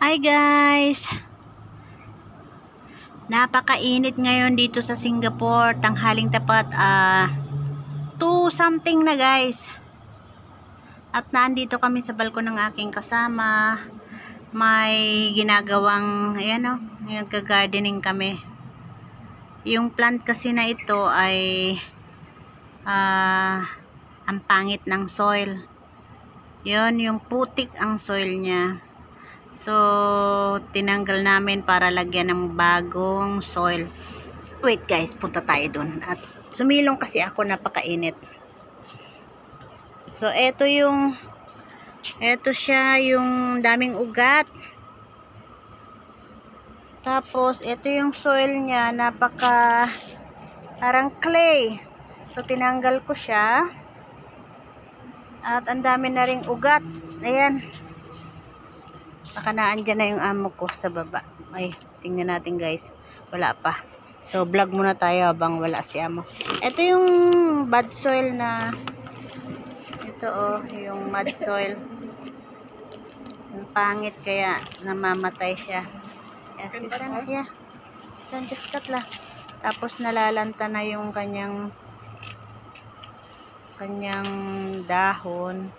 Hi guys! Napakainit ngayon dito sa Singapore. Tanghaling tapat 2 something na guys. At nandito kami sa balkon ng aking kasama. May ginagawang, ayan o, nagka-gardening kami. Yung plant kasi na ito ay ang pangit ng soil. Yun, yung putik ang soil niya. So, tinanggal namin para lagyan ng bagong soil. Wait guys, punta tayo dun. At sumilong kasi ako, napakainit. So, eto siya, yung daming ugat. Tapos, eto yung soil niya, parang clay. So, tinanggal ko siya. At ang dami na ring ugat. Ayan. Baka naandyan na yung amo ko sa baba. Ay, tingnan natin guys. Wala pa. So, vlog muna tayo habang wala si amo. Ito yung bad soil na ito yung mud soil. Yung pangit kaya namamatay siya. Yes, yeah. San just cut la. Tapos nalalanta na yung kanyang dahon.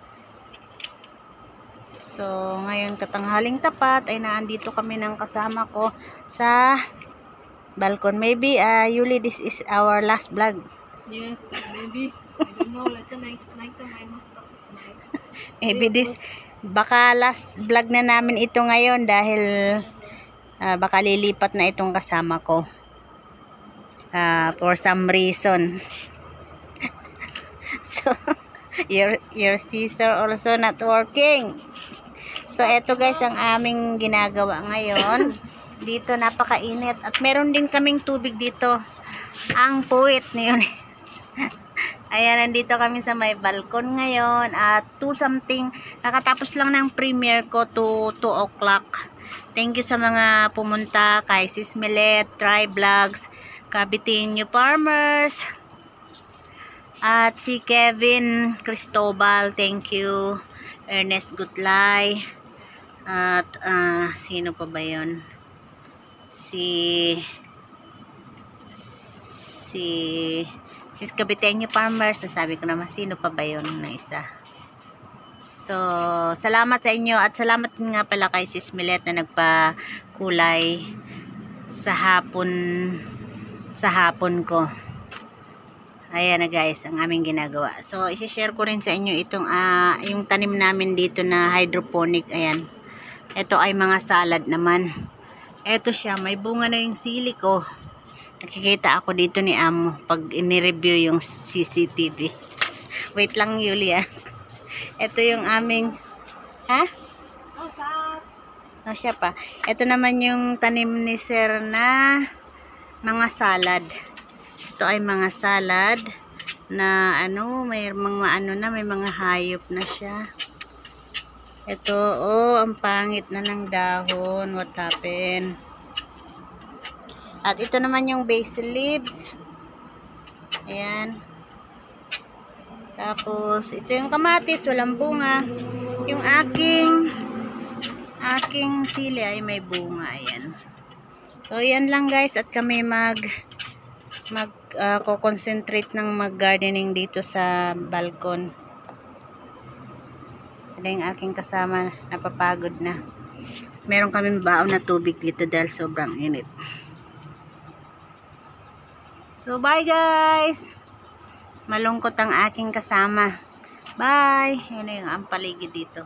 So, ngayon katanghaling tapat ay naandito kami ng kasama ko sa balkon. Maybe, Yuli, this is our last vlog. Yeah, maybe. I don't know. Like the next time I must talk next. Maybe this, baka last vlog na namin ito ngayon dahil baka lilipat na itong kasama ko. For some reason. So, your scissor also not working. So, eto guys ang aming ginagawa ngayon. Dito napakainit. At meron din kaming tubig dito. Ang puwit niyon. Ayan, nandito kami sa may balkon ngayon. At 2 something. Nakatapos lang ng premiere ko to 2 o'clock. Thank you sa mga pumunta. Kay Sis Millet, Try Vlogs, Cabitinho Farmers. At si Kevin Cristobal, thank you. Ernest Gutlay. At sino pa ba yun? Si Cabitinho Farmers. Nasabi ko naman, sino pa ba yun na isa? So, salamat sa inyo. At salamat nga pala kay Sis Millet na nagpakulay sa hapon ko. Ayan na guys, ang aming ginagawa. So, isi-share ko rin sa inyo itong yung tanim namin dito na hydroponic. Ayan. Ito ay mga salad naman. Ito siya, may bunga na yung sili ko. Nakikita ako dito ni amo pag ini-review yung CCTV. Wait lang, Yulia. Ito yung aming no, siya pa. Ito naman yung tanim ni Sir na mga salad. Ito ay mga salad na may mga hayop na siya. Ito, ang pangit na ng dahon. What happened? At ito naman yung basil leaves. Ayan. Tapos, ito yung kamatis, walang bunga. Yung aking sili ay may bunga. Ayan. So, yan lang guys. At kami concentrate ng mag-gardening dito sa balkon. Ito yung aking kasama, napapagod na. Meron kaming baon na tubig dito dahil sobrang init. So, bye guys! Malungkot ang aking kasama. Bye! Yan na yung ang paligid dito.